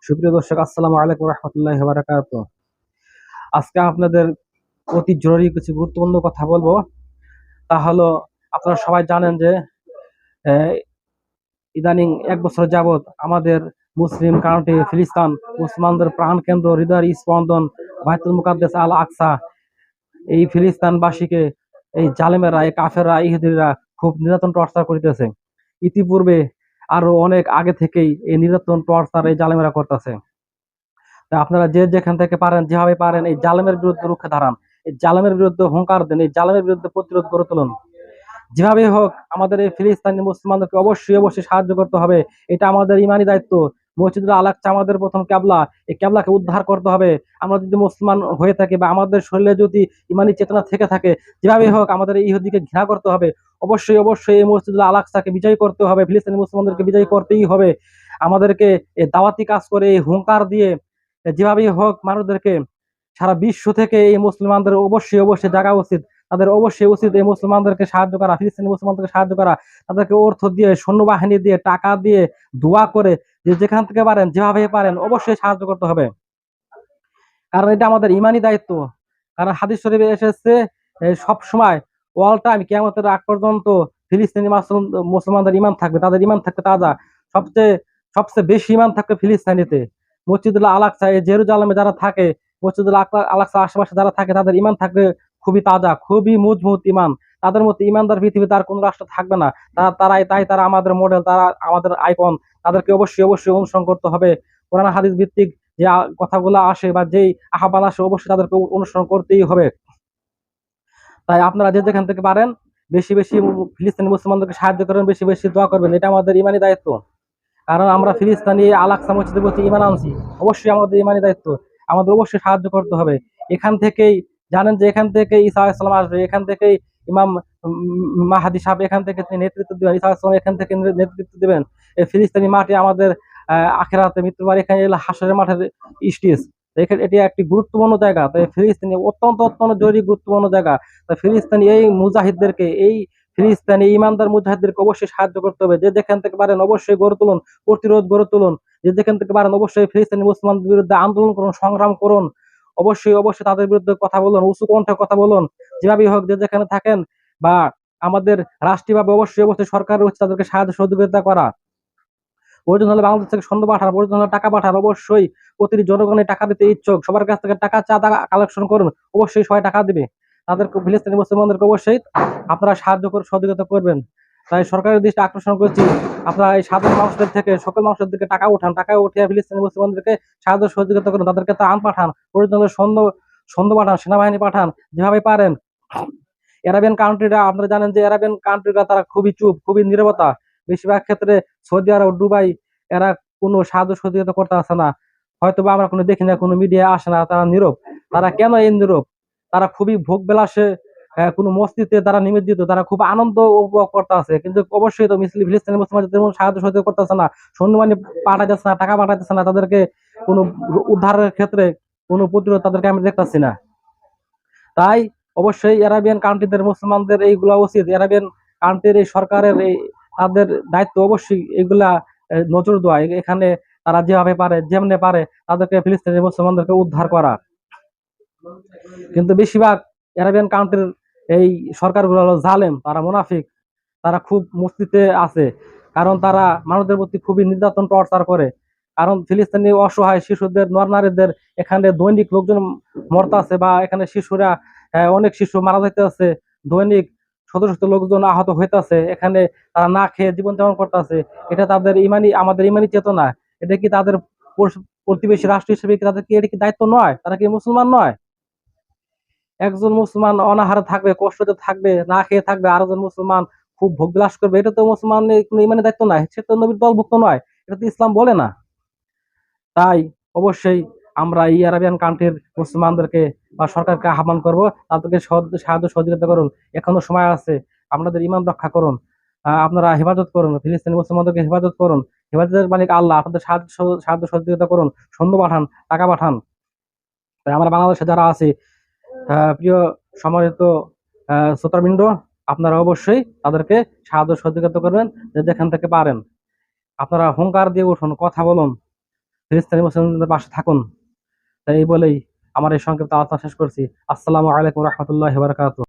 সুপ্রিয় দর্শক, আসসালামু আলাইকুম রহমতুল্লাহি ওয়া বারাকাতুহু। আজকে আপনাদের অতি জরুরি কিছু গুরুত্বপূর্ণ কথা বলবো। তা হলো, আপনারা সবাই জানেন যে আহ, ইদানিং এক বছর যাবত আমাদের মুসলিম কান্ট্রি ফিলিস্তিন, মুসলমানদের প্রাণ কেন্দ্র, হৃদয়ের স্পন্দন, বাইতুল মুকাদ্দাস আল আকসা, এই ফিলিস্তিনবাসীকে এই জালেমেরা, এই কাফেররা, ইহুদিরা খুব নির্যাতন টর্চার করিতেছে। ইতিপূর্বে আরো অনেক আগে থেকেই এই নির্যাতন টর্চার এই জালেমেরা করতেছে। তা আপনারা যে যেখান থেকে পারেন, যেভাবে পারেন, এই জালেমের বিরুদ্ধে রুখে দাঁড়ান, এই জালেমের বিরুদ্ধে হুঙ্কার দেন, এই জালেমের বিরুদ্ধে প্রতিরোধ গড়ে তুলুন। যেভাবেই হোক আমাদের এই ফিলিস্তিনি মুসলমানদেরকে অবশ্যই অবশ্যই সাহায্য করতে হবে। এটা আমাদের ইমানি দায়িত্ব। মসজিদুল আল আকসা আমাদের প্রথম ক্যাবলা, এই ক্যাবলাকে উদ্ধার করতে হবে। আমরা যদি মুসলমান হয়ে থাকি বা আমাদের শরীরে যদি ইমানি চেতনা থেকে থাকে, যেভাবেই হোক আমাদের এই ইহুদিকে ঘৃণা করতে হবে। অবশ্যই অবশ্যই এই মসজিদুল আল আকসাকে বিজয় করতে হবে, ফিলিস্তিনি মুসলমানদেরকে বিজয় করতেই হবে। আমাদেরকে এই দাওয়াতি কাজ করে, এই হুঙ্কার দিয়ে, যেভাবেই হোক মানুষদেরকে সারা বিশ্ব থেকে এই মুসলমানদের অবশ্যই অবশ্যই জাগা উচিত। তাদের অবশ্যই উচিত এই মুসলমানদেরকে সাহায্য করা, ফিলিস্তিনি মুসলমানদেরকে সাহায্য করা। তাদেরকে অর্থ দিয়ে, সৈন্যবাহিনী দিয়ে, টাকা দিয়ে, দোয়া করে, যে যেখান থেকে পারেন, যেভাবে পারেন অবশ্যই সাহায্য করতে হবে। কারণ এটা আমাদের ইমানি দায়িত্ব। কারণ হাদিস শরীফে এসেছে, সব সময়, অল টাইম, কিয়ামতের আগ পর্যন্ত ফিলিস্তিনি মুসলমানদের ইমান থাকবে, তাদের ইমান থাকবে তাজা। সবচেয়ে সবচেয়ে বেশি ইমান থাকবে ফিলিস্তিনিতে। মসজিদুল আল আকসা, এই জেরুজালেমে যারা থাকে, মসজিদুল আল আকসা আশেপাশে যারা থাকে, তাদের ইমান থাকবে খুবই তাজা, খুবই মজবুত ইমান। তাদের মতো ইমানদার পৃথিবীতে আর কোন রাষ্ট্র থাকবে না। তারা আমাদের মডেল, তারা আমাদের আইকন। তাদেরকে অবশ্যই অবশ্যই অনুসরণ করতে হবে। কোরআন হাদিস ভিত্তিক যে কথাগুলো আসে বা যেই আহ্বান আসে, অবশ্যই তাদেরকে অনুসরণ করতেই হবে। তাই আপনারা যে যেখান থেকে পারেন বেশি বেশি ফিলিস্তিনি মুসলমানদেরকে সাহায্য করবেন, বেশি বেশি দোয়া করবেন। এটা আমাদের ইমানি দায়িত্ব। কারণ আমরা ফিলিস্তিনি আল আকসা মসজিদের প্রতি ইমান আনছি, অবশ্যই আমাদের ইমানি দায়িত্ব। আমাদের অবশ্যই সাহায্য করতে হবে। এখান থেকেই জানেন যে এখান থেকে ঈসা আলাইহিস সালাম আসবে, এখান থেকেই ইমাম মাহাদি সাহেব এখান থেকে তিনি নেতৃত্ব দিবেন, ঈসা আলাইহিস সালাম এখান থেকে নেতৃত্ব দিবেন। এই ফিলিস্তিনি মাঠে আমাদের আখেরাতে মৃত্যুবার, এখানে হাসরের মাঠের স্টেজ। এটি একটি গুরুত্বপূর্ণ জায়গা। তাই ফিলিস্তিনি অত্যন্ত অত্যন্ত জরুরি গুরুত্বপূর্ণ জায়গা। তাই ফিলিস্তিনি এই মুজাহিদদেরকে, এই ফিলিস্তিনি ইমানদার মুজাহিদদেরকে অবশ্যই সাহায্য করতে হবে। যে যেখান থেকে পারেন অবশ্যই গড়ে তুলুন, প্রতিরোধ গড়ে তুলুন। যে যেখান থেকে পারেন অবশ্যই ফিলিস্তিনি মুসলমানদের বিরুদ্ধে আন্দোলন করুন, সংগ্রাম করুন। অবশ্যই অবশ্যই তাদের বিরুদ্ধে কথা বলুন, উঁচু কণ্ঠে কথা বলুন। যেভাবেই হোক, যে যেখানে থাকেন, বা আমাদের রাষ্ট্রীয়ভাবে অবশ্যই অবশ্যই সরকারের হচ্ছে তাদেরকে সাহায্য সহযোগিতা করা। প্রয়োজন হলে বাংলাদেশ থেকে সৈন্য পাঠান, প্রয়োজন হলে টাকা পাঠান। অবশ্যই প্রতিটি জনগণের টাকা দিতে ইচ্ছুক, সবার কাছ থেকে টাকা চাঁদা কালেকশন করুন, অবশ্যই সবাই টাকা দিবে। তাদেরকে, ফিলিস্তিনি মুসলমানদেরকে অবশ্যই আপনারা সাহায্য করে সহযোগিতা করবেন। তাই সরকারের দৃষ্টি আকর্ষণ করছি, আপনারা এই সাধারণ মানুষদের থেকে, সকল মানুষের দিকে টাকা উঠান, টাকা উঠিয়ে ফিলিস্তিনি মুসলমানদেরকে সাহায্য সহযোগিতা করুন। তাদেরকে ত্রাণ পাঠান, প্রয়োজন হলে সৈন্য সৈন্য পাঠান, সেনাবাহিনী পাঠান, যেভাবে পারেন। অ্যারাবিয়ান কান্ট্রিরা, আপনারা জানেন যে অ্যারাবিয়ান কান্ট্রিরা তারা খুবই চুপ, খুবই নীরবতা। বেশিরভাগ ক্ষেত্রে সৌদি আরব, দুবাই, এরা কোনো সাহায্য সহযোগিতা করতে আসে না। হয়তো বা আমরা কোনো দেখি না, কোনো মিডিয়া আসে না, তারা নীরব। তারা কেন এই নীরব? তারা খুবই ভোগ বিলাসে, কোনো মস্তিতে তারা নিমজ্জিত, তারা খুব আনন্দ উপভোগ করতে আছে। কিন্তু অবশ্যই তো ফিলিস্তিনি মুসলমানদের তেমন সাহায্য সহযোগিতা করতেছে না, সৈন্যবাহিনী পাঠাইতেছে না, টাকা পাঠাইতেছে না, তাদেরকে কোনো উদ্ধারের ক্ষেত্রে কোনো প্রতিরোধ তাদেরকে আমি দেখতেছি না। তাই অবশ্যই অ্যারাবিয়ান কান্ট্রিদের মুসলমানদের এইগুলা উচিত, অ্যারাবিয়ান কান্ট্রির এই সরকারের এই তাদের দায়িত্ব অবশ্যই এগুলা নজর দেওয়া। এখানে তারা যেভাবে পারে, যেমনে পারে, তাদেরকে ফিলিস্তিনি মুসলমানদেরকে উদ্ধার করা। কিন্তু বেশিরভাগ অ্যারাবিয়ান কান্ট্রির এই সরকারগুলো হলো জালেম, তারা মুনাফিক, তারা খুব মস্তিতে আছে। কারণ তারা মানুষদের প্রতি খুবই নির্যাতন টর্চার করে। কারণ ফিলিস্তিনি অসহায় শিশুদের, নর নারীদের এখানে দৈনিক লোকজন মরতে আছে, বা এখানে শিশুরা, অনেক শিশু মারা যাইতে আছে দৈনিক। শত শত লোকজন আহত হইতেছে এখানে, তারা না খেয়ে জীবনযাপন করতেছে। এটা তাদের ইমানি, আমাদের ইমানি চেতনা। এটা কি তাদের প্রতিবেশী রাষ্ট্র হিসেবে কি তাদের কি এটা কি দায়িত্ব নয়? তারা কি মুসলমান নয়? একজন মুসলমান অনাহারে থাকবে, কষ্টতে থাকবে, না খেয়ে থাকবে, আর একজন মুসলমান খুব ভোগ বিলাস করবে। এটা তো মুসলমানের কোনো ইমানের দায়িত্ব নয়, সে তো নবীর দলভুক্ত নয়। এটা তো ইসলাম বলে না। তাই অবশ্যই আমরা এই আরাবিয়ান কান্ট্রির মুসলমানদেরকে বা সরকারকে আহ্বান করব, তাদেরকে সাহায্য সহযোগিতা করুন। এখনো সময় আছে, আপনাদের ইমান রক্ষা করুন। আপনারা হেফাজত করুন, ফিলিস্তিনি মুসলমানদেরকে হেফাজত করুন। হেফাজতের মালিক আল্লাহ। আপনাদের সাহায্য সহযোগিতা করুন, সৈন্য পাঠান, টাকা পাঠান। তাই আমরা বাংলাদেশে যারা আছি, প্রিয় সম্মানিত শ্রোতাবৃন্দ, আপনারা অবশ্যই তাদেরকে সাহায্য সহযোগিতা করবেন, যে যেখান থেকে পারেন। আপনারা হুঙ্কার দিয়ে উঠুন, কথা বলুন। ফিলিস্তিনি মুসলিমদের পাশে থাকুন। তাই এই বলেই আমার এই সংক্ষিপ্ত আলোচনা শেষ করছি। আসসালামু আলাইকুম রহমতুল্লাহ বারাকাতুহু।